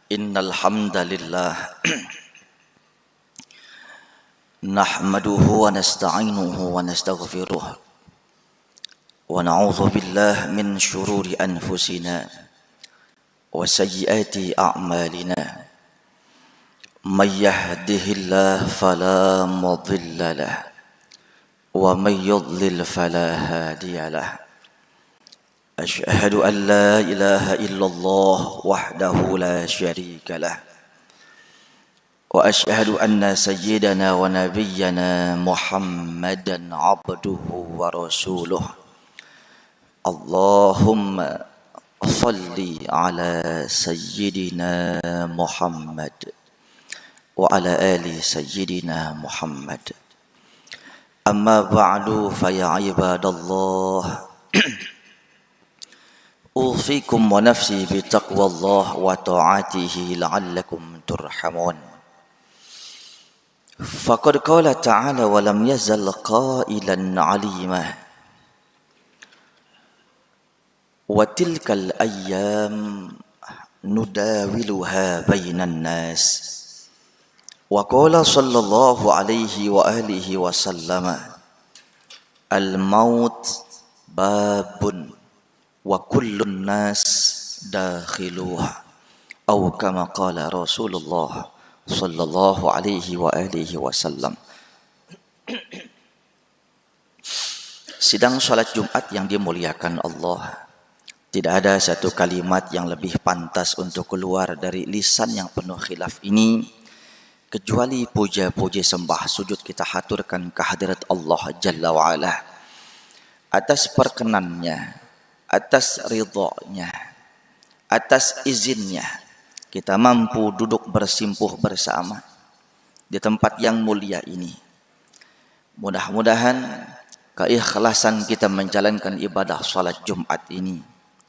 Innal hamdalillah nahmaduhu wa nasta'inuhu wa nastaghfiruh wa na'udzu billahi min shururi anfusina wa sayyiati a'malina may yahdihillahu fala mudilla lahu wa may yudlil fala hadiya lahu. Asyhadu an la ilaha illallah wahdahu la syarika lah wa asyhadu anna sayyidana wa nabiyyana Muhammadan abduhu wa rasuluh. Allahumma salli ala sayyidina Muhammad wa ala ali sayyidina Muhammad. Amma ba'du fa ya ibadallah أوصيكم ونفسي بتقوى الله وطاعته لعلكم ترحمون. فقد قال تعالى ولم يزل قائلا عليما وتلك الأيام نداولها بين الناس. وقال صلى الله عليه وآله وسلم الموت باب wa kullun nas dakhiluha atau kama qala Rasulullah sallallahu alaihi wa alihi wasallam. Sidang salat Jumat yang dimuliakan Allah, tidak ada satu kalimat yang lebih pantas untuk keluar dari lisan yang penuh khilaf ini kecuali puja-puji sembah sujud kita haturkan kehadirat Allah Jalla wa Ala atas perkenannya, atas ridhonya, atas izinnya kita mampu duduk bersimpuh bersama di tempat yang mulia ini. Mudah-mudahan keikhlasan kita menjalankan ibadah salat Jumat ini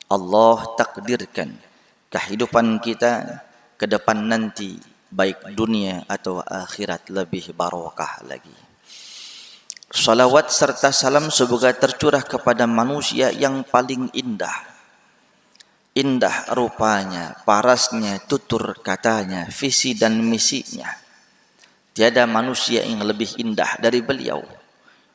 Allah takdirkan kehidupan kita ke depan nanti baik dunia atau akhirat lebih barokah lagi. Salawat serta salam semoga tercurah kepada manusia yang paling indah. Indah rupanya, parasnya, tutur katanya, visi dan misinya. Tiada manusia yang lebih indah dari beliau.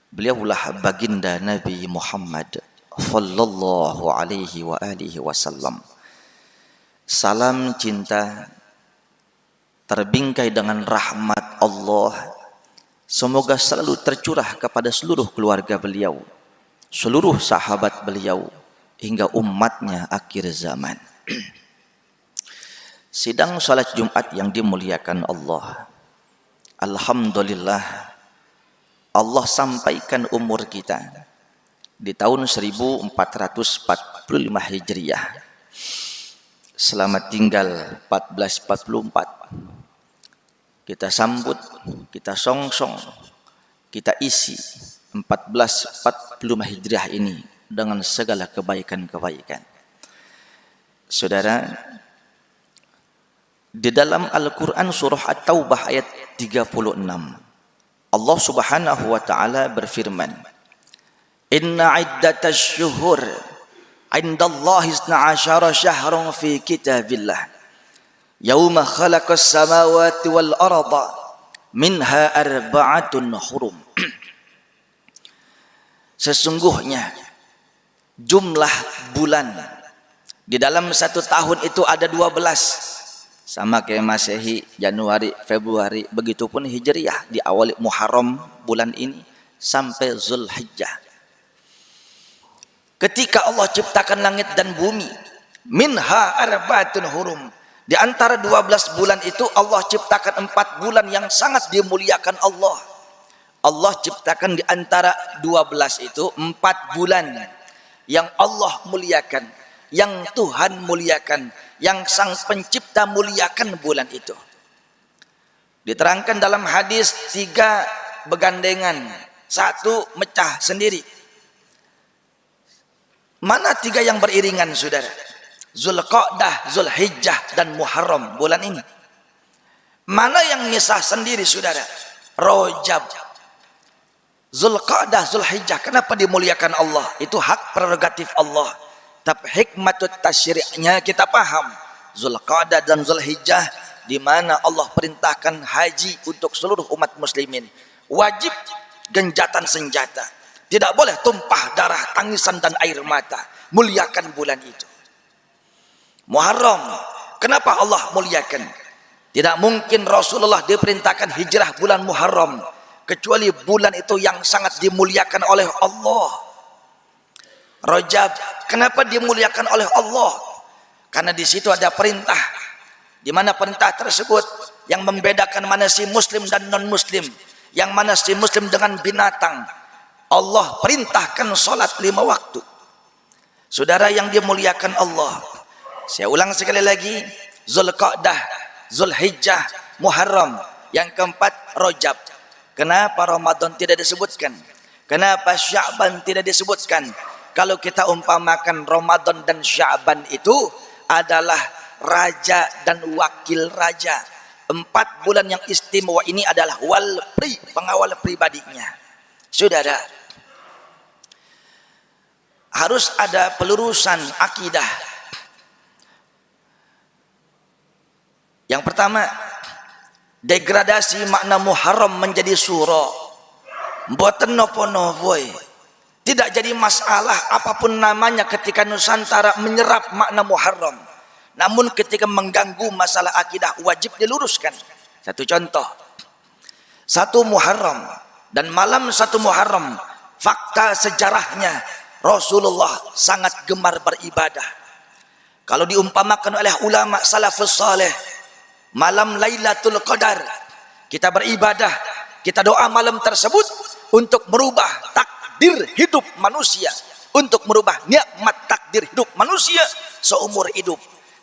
Beliaulah baginda Nabi Muhammad sallallahu alaihi wa alihi wasallam. Salam cinta terbingkai dengan rahmat Allah semoga selalu tercurah kepada seluruh keluarga beliau, seluruh sahabat beliau, hingga umatnya akhir zaman. Sidang salat Jumat yang dimuliakan Allah, alhamdulillah Allah sampaikan umur kita di tahun 1445 Hijriah. Selamat tinggal 1444. Kita sambut, kita songsong, kita isi 1445 Hijriah ini dengan segala kebaikan-kebaikan. Saudara, di dalam Al-Quran surah At-Taubah ayat 36, Allah subhanahu wa ta'ala berfirman, Inna iddatash syuhur indallahi 12 syahrun fi kitabillah Yauma khalaqas samawati wal arda minha arba'atun hurum. Sesungguhnya jumlah bulan di dalam satu tahun itu ada 12. Sama kayak Masehi, Januari, Februari, begitupun Hijriah diawali Muharram bulan ini sampai Zulhijjah. Ketika Allah ciptakan langit dan bumi, minha arba'atun hurum. Di antara 12 bulan itu Allah ciptakan 4 bulan yang sangat dimuliakan Allah. Allah ciptakan di antara 12 itu 4 bulan yang Allah muliakan, yang Tuhan muliakan, yang Sang Pencipta muliakan bulan itu. Diterangkan dalam hadis 3 begandengan, 1 mecah sendiri. Mana 3 yang beriringan, saudara? Zulqa'dah, Zulhijjah dan Muharram bulan ini. Mana yang misah sendiri, saudara? Rajab. Zulqa'dah, Zulhijjah. Kenapa dimuliakan Allah? Itu hak prerogatif Allah. Tapi hikmatut tasyri'nya kita paham. Zulqa'dah dan Zulhijjah, di mana Allah perintahkan haji untuk seluruh umat muslimin. Wajib genjatan senjata. Tidak boleh tumpah darah, tangisan dan air mata. Muliakan bulan itu. Muharram, kenapa Allah muliakan? Tidak mungkin Rasulullah diperintahkan hijrah bulan Muharram kecuali bulan itu yang sangat dimuliakan oleh Allah. Rajab, kenapa dimuliakan oleh Allah? Karena di situ ada perintah, di mana perintah tersebut yang membedakan mana si muslim dan non muslim, yang mana si muslim dengan binatang. Allah perintahkan salat 5 waktu. Saudara yang dimuliakan Allah, saya ulang sekali lagi, Zulqa'dah, Zulhijjah, Muharram, yang keempat Rajab. Kenapa Ramadan tidak disebutkan? Kenapa Sya'ban tidak disebutkan? Kalau kita umpamakan Ramadan dan Sya'ban itu adalah raja dan wakil raja. 4 bulan yang istimewa ini adalah walpri, pengawal pribadinya. Saudara, harus ada pelurusan akidah. Yang pertama, degradasi makna Muharram menjadi suro. Mboten nopo-nopo. Tidak jadi masalah apapun namanya ketika Nusantara menyerap makna Muharram. Namun ketika mengganggu masalah akidah wajib diluruskan. Satu contoh. 1 Muharram dan malam 1 Muharram, fakta sejarahnya Rasulullah sangat gemar beribadah. Kalau diumpamakan oleh ulama salafus saleh, malam Lailatul Qadar, kita beribadah, kita doa malam tersebut untuk merubah takdir hidup manusia, untuk merubah nikmat takdir hidup manusia seumur hidup.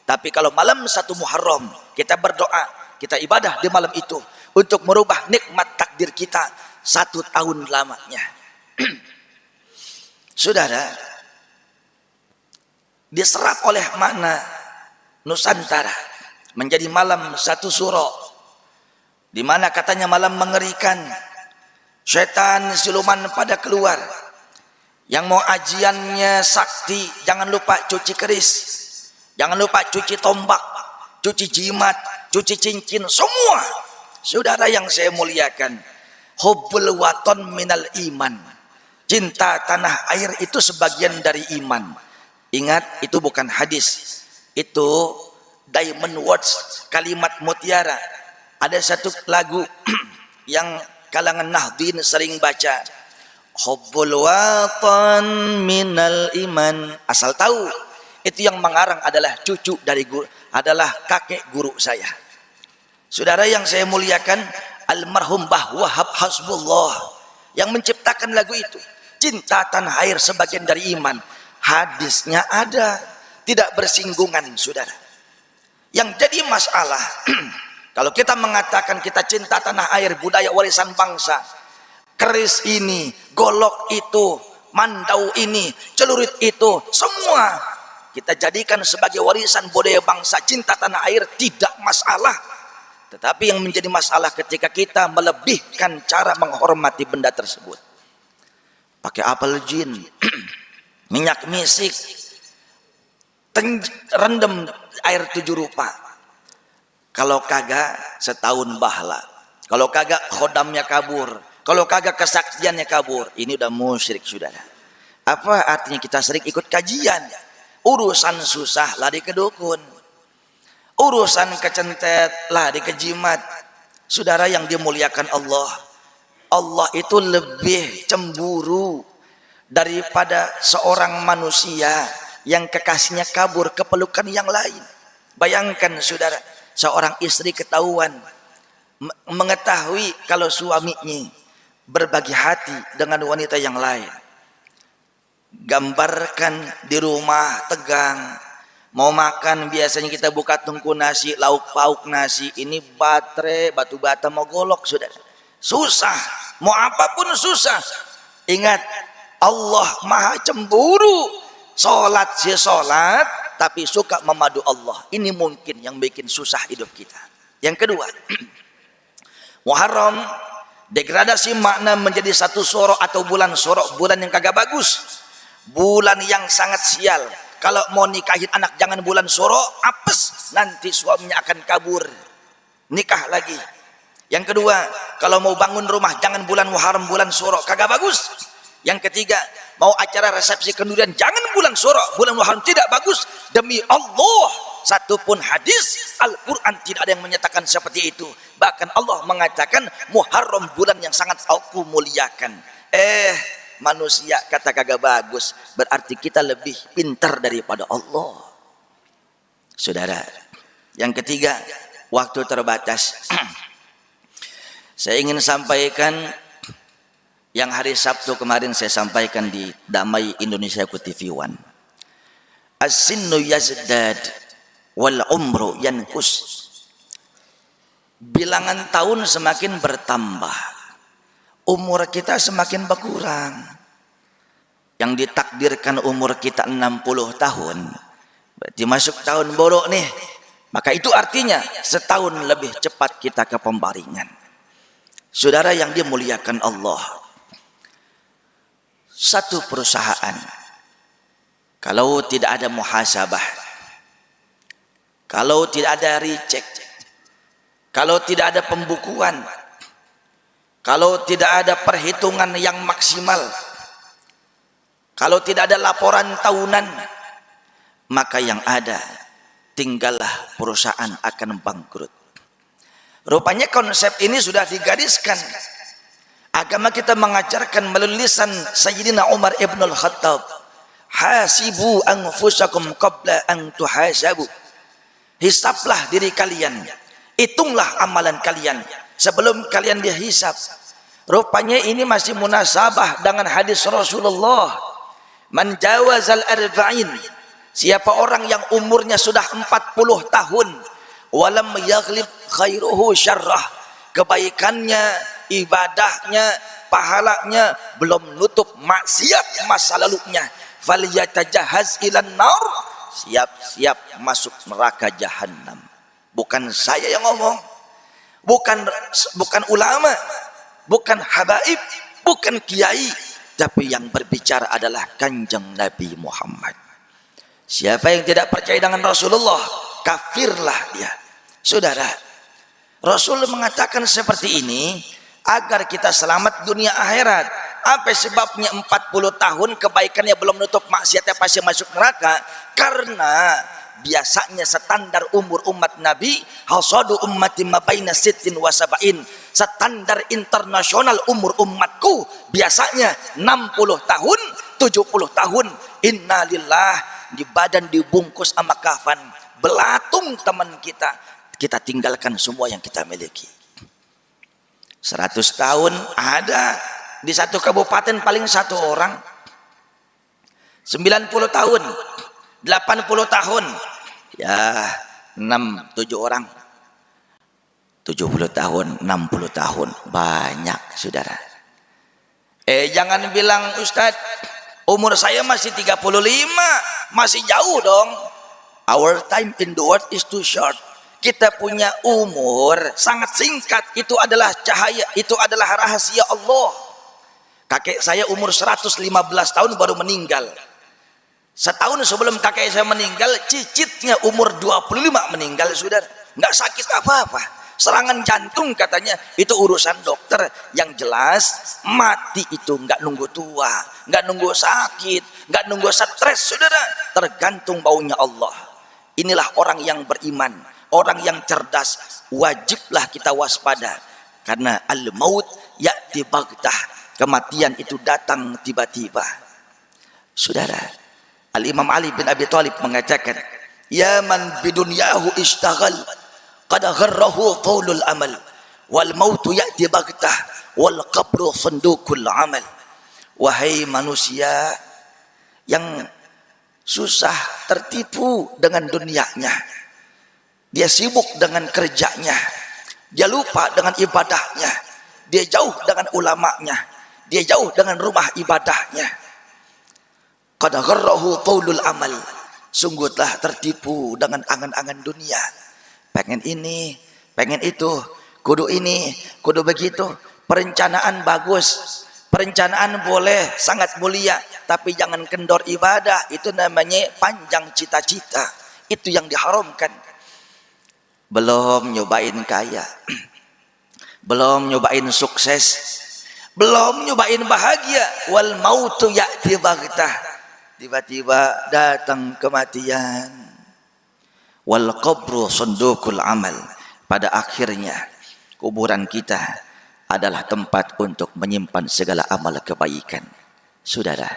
Tapi kalau malam 1 Muharram, kita berdoa, kita ibadah di malam itu untuk merubah nikmat takdir kita 1 tahun lamanya. Saudara, diserap oleh makna Nusantara menjadi malam 1 suro, di mana katanya malam mengerikan, setan siluman pada keluar. Yang mau ajiannya sakti, jangan lupa cuci keris, jangan lupa cuci tombak, cuci jimat, cuci cincin, semua. Saudara yang saya muliakan, hubbul waton minal iman, cinta tanah air itu sebagian dari iman. Ingat, itu bukan hadis, itu diamond words, kalimat mutiara. Ada satu lagu yang kalangan Nahdin sering baca, hubbul watan minal iman. Asal tahu, itu yang mengarang adalah cucu dari guru, adalah kakek guru saya. Saudara yang saya muliakan, almarhum Mbah Wahab Hasbullah yang menciptakan lagu itu. Cinta tanah air sebagian dari iman. Hadisnya ada, tidak bersinggungan, saudara. Yang jadi masalah, kalau kita mengatakan kita cinta tanah air, budaya warisan bangsa, keris ini, golok itu, mandau ini, celurit itu, semua kita jadikan sebagai warisan budaya bangsa, cinta tanah air, tidak masalah. Tetapi yang menjadi masalah ketika kita melebihkan cara menghormati benda tersebut. Pakai apel jin, minyak misik, rendem air 7 rupa. Kalau kagak setahun bahla, kalau kagak khodamnya kabur, kalau kagak kesaksiannya kabur. Ini udah musyrik, saudara. Apa artinya kita sering ikut kajian? Urusan susah lari ke dukun, urusan kecentet lari ke jimat. Saudara yang dimuliakan Allah, Allah itu lebih cemburu daripada seorang manusia yang kekasihnya kabur ke pelukan yang lain. Bayangkan saudara, seorang istri ketahuan mengetahui kalau suaminya berbagi hati dengan wanita yang lain. Gambarkan di rumah tegang, mau makan biasanya kita buka tungku nasi, lauk pauk nasi, ini baterai, batu bata mau golok, saudara. Susah, mau apapun susah. Ingat, Allah maha cemburu. Sholat sih sholat, tapi suka memadu Allah. Ini mungkin yang bikin susah hidup kita. Yang kedua, Muharram, degradasi makna menjadi 1 soro atau bulan soro, bulan yang kagak bagus, bulan yang sangat sial. Kalau mau nikahin anak jangan bulan soro, apes. nanti suaminya akan kabur, nikah lagi. Yang kedua, kalau mau bangun rumah jangan bulan Muharram, bulan Syuro, kagak bagus. Yang ketiga, mau acara resepsi kenurian jangan bulan Syuro, bulan Muharram, tidak bagus. Demi Allah, satupun hadis Al-Quran tidak ada yang menyatakan seperti itu. Bahkan Allah mengatakan Muharram bulan yang sangat aku muliakan. Manusia kata kagak bagus, berarti kita lebih pintar daripada Allah. Saudara, yang ketiga, waktu terbatas. Saya ingin sampaikan yang hari Sabtu kemarin saya sampaikan di Damai Indonesiaku TV One. As-sinnu yazdad wal umru yankus. Bilangan tahun semakin bertambah, umur kita semakin berkurang. Yang ditakdirkan umur kita 60 tahun, berarti masuk tahun borok nih. Maka itu artinya setahun lebih cepat kita ke pembaringan. Saudara yang dimuliakan Allah, satu perusahaan kalau tidak ada muhasabah, kalau tidak ada recheck, kalau tidak ada pembukuan, kalau tidak ada perhitungan yang maksimal, kalau tidak ada laporan tahunan, maka yang ada tinggallah perusahaan akan bangkrut. Rupanya konsep ini sudah digariskan. Agama kita mengajarkan melalui lisan Sayyidina Umar ibn al-Khattab, hasibu anfusakum qabla an tuhasabu. Hisablah diri kalian, hitunglah amalan kalian sebelum kalian dihisab. Rupanya ini masih munasabah dengan hadis Rasulullah, man jawazal arba'in, siapa orang yang umurnya sudah 40 tahun, walam yaghlib khairuhu syarrah, kebaikannya, ibadahnya, pahalanya belum nutup maksiat masa lalunya, falyatajahhaz ilan nar, siap-siap masuk neraka jahanam. Bukan saya yang ngomong, bukan ulama, bukan habaib, bukan kiai, tapi yang berbicara adalah Kanjeng Nabi Muhammad. Siapa yang tidak percaya dengan Rasulullah, kafirlah dia. Saudara, Rasul mengatakan seperti ini agar kita selamat dunia akhirat. Apa sebabnya 40 tahun kebaikannya belum nutup maksiatnya pasti masuk neraka? Karena biasanya standar umur umat Nabi, hasadu ummati mabaina sittin wa sab'in, standar internasional umur umatku biasanya 60 tahun, 70 tahun. Innalillah, di badan dibungkus sama kafan, belatung teman kita tinggalkan semua yang kita miliki. 100 tahun ada di satu kabupaten paling satu orang. 90 tahun, 80 tahun, ya 6-7 orang. 70 tahun, 60 tahun, banyak saudara. Jangan bilang Ustadz, umur saya masih 35, masih jauh dong. Our time in the world is too short. Kita punya umur sangat singkat, itu adalah cahaya, itu adalah rahasia Allah. Kakek saya umur 115 tahun baru meninggal. Setahun sebelum kakek saya meninggal, cicitnya umur 25 meninggal, saudara. Nggak sakit apa-apa, serangan jantung katanya, itu urusan dokter. Yang jelas mati itu nggak nunggu tua, nggak nunggu sakit, nggak nunggu stres, saudara. Tergantung baunya Allah. Inilah orang yang beriman, orang yang cerdas. Wajiblah kita waspada, karena al-maut ya'ti baghtah, kematian itu datang tiba-tiba. Saudara, Al-Imam Ali bin Abi Thalib mengatakan, ya man bidunyahu ishtaghal qad gharrahu thawlul amal wal mautu ya'ti baghtah wal qabru sandukul amal. Wahai manusia yang susah tertipu dengan dunianya, dia sibuk dengan kerjanya, dia lupa dengan ibadahnya, dia jauh dengan ulamanya, dia jauh dengan rumah ibadahnya. Qad gharrahu taulul amal, sungguh telah tertipu dengan angan-angan dunia. Pengen ini, pengen itu, kudu ini, kudu begitu. Perencanaan bagus, perencanaan boleh, sangat mulia, tapi jangan kendor ibadah. Itu namanya panjang cita-cita, itu yang diharamkan. belum nyobain kaya, belum nyobain sukses, belum nyobain bahagia. Wal mautu ya'ti baghtah, tiba-tiba datang kematian. Wal qabru sundukul amal, pada akhirnya kuburan kita adalah tempat untuk menyimpan segala amal kebaikan. Saudara,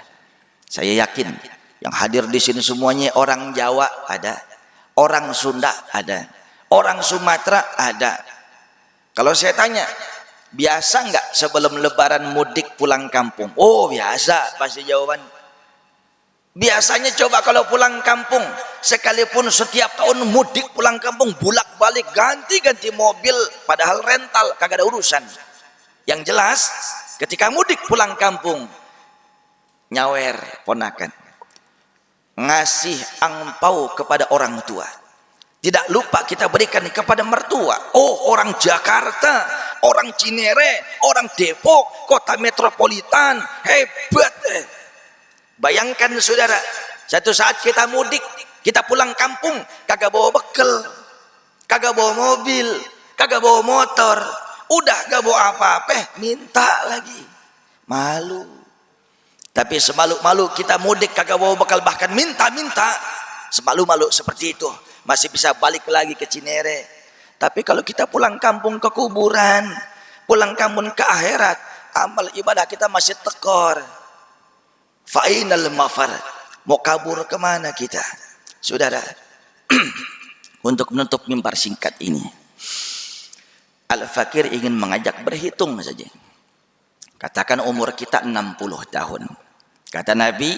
saya yakin yang hadir di sini semuanya orang Jawa ada, orang Sunda ada, orang Sumatera ada. Kalau saya tanya, biasa nggak sebelum Lebaran mudik pulang kampung? Oh biasa, pasti jawaban. Biasanya coba kalau pulang kampung, sekalipun setiap tahun mudik pulang kampung, bolak-balik ganti-ganti mobil, padahal rental, kagak ada urusan. Yang jelas, ketika mudik pulang kampung, nyawer ponakan, ngasih angpau kepada orang tua. Tidak lupa kita berikan kepada mertua. Oh, orang Jakarta, orang Cinere, orang Depok, kota metropolitan, hebat. Bayangkan saudara, satu saat kita mudik, kita pulang kampung, kagak bawa bekal, kagak bawa mobil, kagak bawa motor, udah gak bawa apa-apa, minta lagi. Malu. Tapi semalu-malu kita mudik kagak bawa bekal, bahkan minta-minta, semalu-malu seperti itu, masih bisa balik lagi ke Cinere. Tapi kalau kita pulang kampung ke kuburan, pulang kampung ke akhirat, amal ibadah kita masih tekor. Fa'inal mafar, mau kabur kemana kita? Saudara, untuk menutup mimbar singkat ini, Al-Fakir ingin mengajak berhitung saja. Katakan umur kita 60 tahun. Kata Nabi,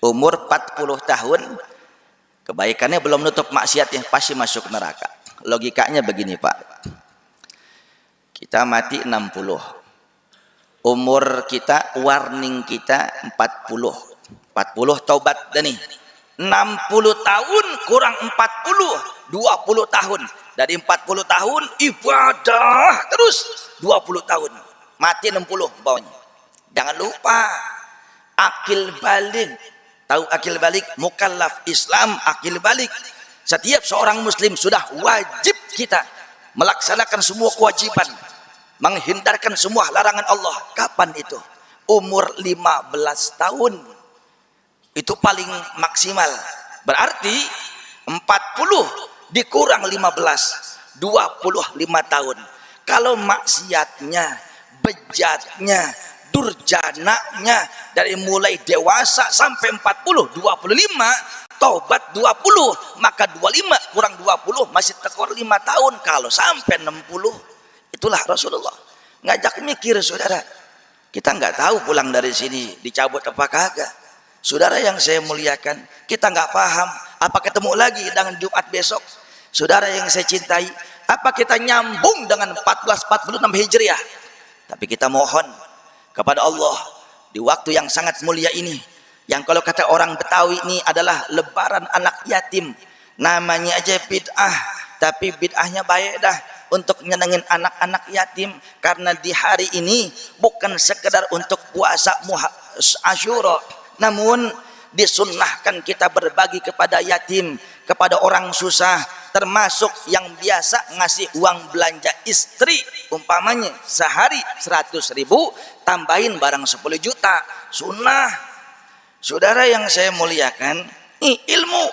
umur 40 tahun, kebaikannya belum nutup maksiatnya, pasti masuk neraka. Logikanya begini Pak, kita mati 60, umur kita, warning kita 40 taubat dah nih. 60 tahun kurang 40, 20 tahun. Dari 40 tahun ibadah terus 20 tahun. Mati 60 bawahnya. Jangan lupa akil balik. Tahu akil balik? Mukallaf Islam akil balik. Setiap seorang muslim sudah wajib kita melaksanakan semua kewajiban, menghindarkan semua larangan Allah. Kapan itu? Umur 15 tahun. Itu paling maksimal. Berarti 40 dikurang 15, 25 tahun. Kalau maksiatnya, bejatnya, durjananya dari mulai dewasa sampai 40, 25, taubat 20, maka 25 kurang 20 masih tekor 5 tahun. Kalau sampai 60, itulah Rasulullah ngajak mikir. Saudara, kita nggak tahu pulang dari sini dicabut apa kagak. Saudara yang saya muliakan, kita nggak paham apa ketemu lagi dengan Jumat besok. Saudara yang saya cintai, apa kita nyambung dengan 1446 Hijriah? Tapi kita mohon kepada Allah di waktu yang sangat mulia ini, yang kalau kata orang Betawi ini adalah lebaran anak yatim. Namanya aja bid'ah, tapi bid'ahnya baik dah, untuk nyenengin anak-anak yatim. Karena di hari ini bukan sekedar untuk puasa Asyura, namun disunnahkan kita berbagi kepada yatim, kepada orang susah, termasuk yang biasa ngasih uang belanja istri, umpamanya sehari 100.000, tambahin barang 10 juta, sunnah. Saudara yang saya muliakan, ilmu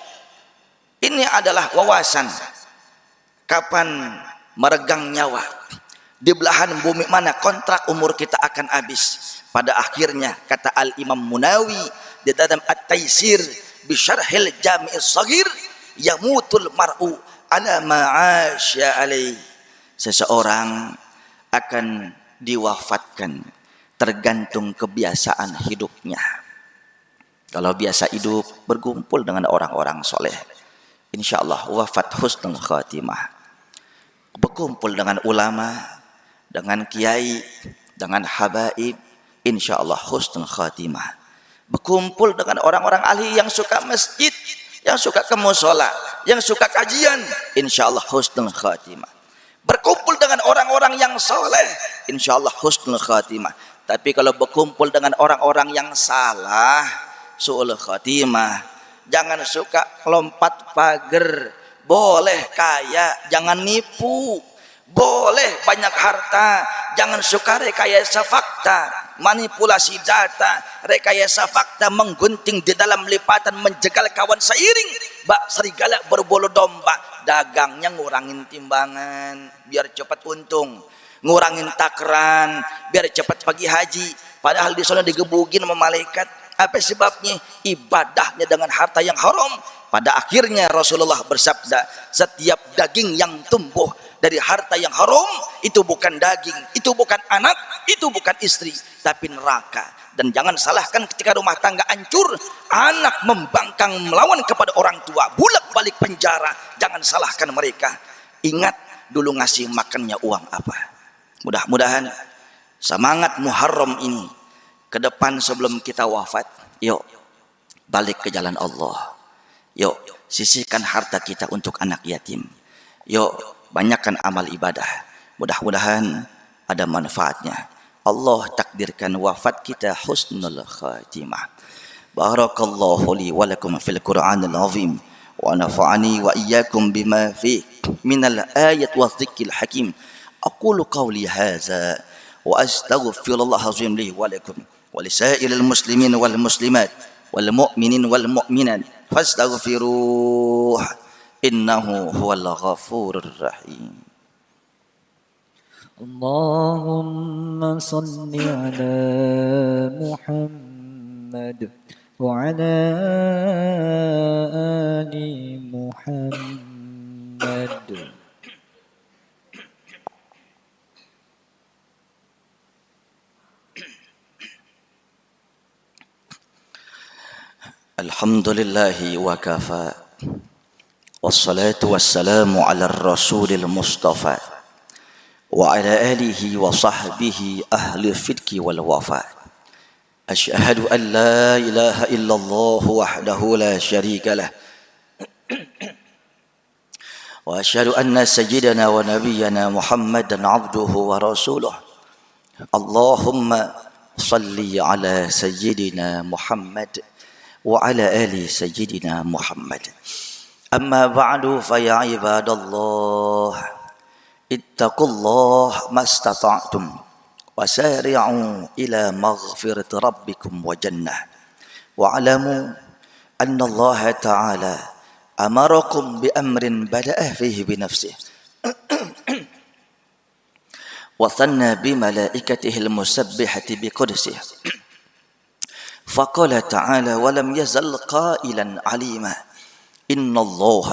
ini adalah wawasan. Kapan meregang nyawa, di belahan bumi mana kontrak umur kita akan habis. Pada akhirnya kata Al-Imam Munawi di dalam At-Taisir bi Syarhil Jami' Shaghir, yamutul mar'u ala ma'asya alaih. Seseorang akan diwafatkan tergantung kebiasaan hidupnya. Kalau biasa hidup berkumpul dengan orang-orang soleh, insyaallah wafat husnul khatimah. Berkumpul dengan ulama, dengan kiai, dengan habaib, insyaallah husnul khatimah. Berkumpul dengan orang-orang ahli yang suka masjid, yang suka ke mushola, yang suka kajian, insyaallah husnul khatimah. Berkumpul dengan orang-orang yang soleh, insyaallah husnul khatimah. Tapi kalau berkumpul dengan orang-orang yang salah, su'ul khatimah. Jangan suka lompat pagar Boleh kaya, jangan nipu. Boleh banyak harta, jangan suka rekayasa fakta, manipulasi data, rekayasa fakta, menggunting di dalam lipatan, menjegal kawan seiring. Bak serigala berbulu domba, dagangnya ngurangin timbangan biar cepat untung, ngurangin takran biar cepat pagi haji. Padahal di sana digebugin sama malaikat. Apa sebabnya? Ibadahnya dengan harta yang haram. Pada akhirnya Rasulullah bersabda, setiap daging yang tumbuh dari harta yang haram itu bukan daging, itu bukan anak, itu bukan istri, tapi neraka. Dan jangan salahkan ketika rumah tangga hancur, anak membangkang melawan kepada orang tua, bolak-balik penjara, jangan salahkan mereka. Ingat dulu ngasih makannya uang apa. Mudah-mudahan semangat Muharram ini ke depan sebelum kita wafat, yuk balik ke jalan Allah. Yuk sisihkan harta kita untuk anak yatim. Yuk banyakkan amal ibadah. Mudah-mudahan ada manfaatnya. Allah takdirkan wafat kita husnul khatimah. Barakallahu li wa lakum fil Qur'anil azim wa nafa'ani wa iyyakum bima fi minal ayat wa dhikril hakim. Aqulu qawli hadza wa astaghfirullahal azim li wa lakum wa lisairil muslimin wal muslimat wal mu'minin wal mu'minat fastaghfiruh innahu huwal ghafurur rahim. Allahumma salli ala Muhammad wa ala ali Muhammad. Alhamdulillahi wa kafa, wassalatu wassalamu ala rasulil mustafa wa ala alihi wa sahbihi ahli fidki wal wafa. Ashhadu an la ilaha illallah wahdahu la syarika lah wa ashhadu anna sayyidana wa nabiyyana Muhammadan abduhu wa rasuluh. Allahumma salli ala sayyidina Muhammad wa ala ali sayyidina Muhammad. Amma ba'du fa ya ibadallah ittaqullah mastata'tum wasari'u ila maghfirati rabbikum wa jannah wa alamu anna Allah ta'ala amarakum bi amrin bada'a fihi bi nafsihi wa thanna bi malaikatihi al-musabbihati bi qudsihi. فقال تعالى ولم يزل قائلا عليما إن الله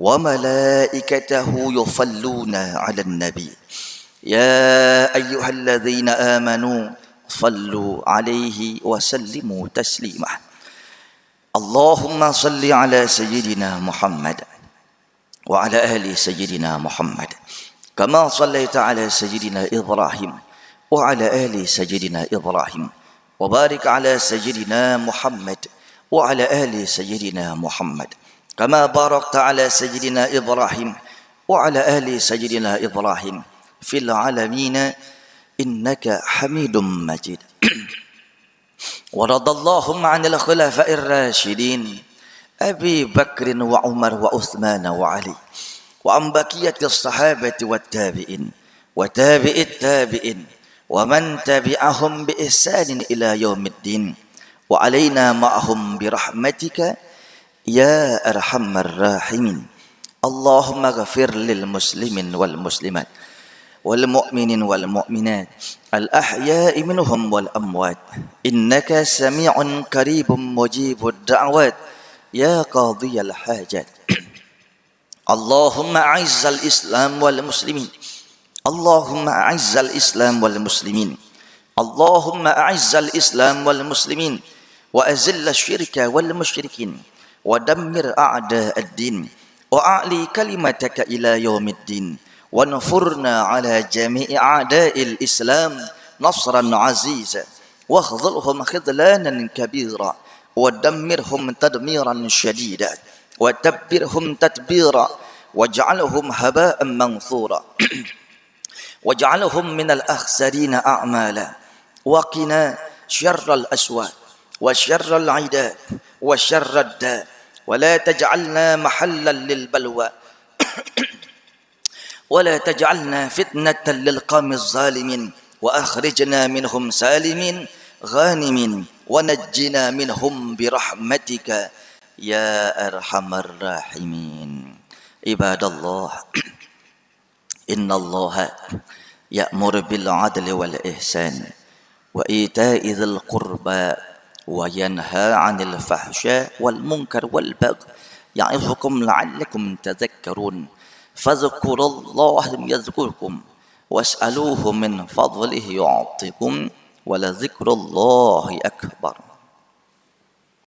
وملائكته يصلون على النبي يا أيها الذين آمنوا صلوا عليه وسلموا تسليما. اللهم صل على سيدنا محمد وعلى آل سيدنا محمد كما صليت على سيدنا إبراهيم وعلى آل سيدنا إبراهيم وبارك على سيدنا محمد وعلى آل سيدنا محمد كما باركت على سيدنا إبراهيم وعلى آل سيدنا إبراهيم في العالمين إنك حميد مجيد. ورضى اللهم عن الخلفاء الراشدين أبي بكر وعمر وعثمان وعلي وعن بقية الصحابة والتابعين وتابع التابعين ومن تبعهم بإحسان إلى يوم الدين وعلينا معهم برحمتك يا أرحم الراحمين. اللهم اغفر للمسلمين والمسلمات والمؤمنين والمؤمنات الأحياء منهم والأموات إنك سميع قريب مجيب الدعوات يا قاضي الحاجات. اللهم أعز الإسلام والمسلمين اللهم أعز الإسلام والمسلمين اللهم أعز الإسلام والمسلمين وأذل الشرك والمشركين ودمر أعداء الدين وأعلي كلمتك إلى يوم الدين ونصرنا على جميع أعداء الإسلام نصرا عزيزا واخذلهم خذلانا كبيرا ودمرهم تدميرا شديدا وتبرهم تتبيرا واجعلهم هباء منثورا واجعلهم من الأخسرين أعمالا وقنا شر الأسواق وشر العداء وشر الداء ولا تجعلنا محلا للبلوى ولا تجعلنا فتنة للقوم الظالمين وأخرجنا منهم سالمين غانمين ونجنا منهم برحمتك يا أرحم الراحمين. عباد الله، إن الله يأمر بالعدل والإحسان وإيتاء ذي القربى وينهى عن الفحشاء والمنكر والبغي يعظكم لعلكم تذكرون. فاذكروا الله يذكركم واسألوه من فضله يعطكم ولذكر الله أكبر.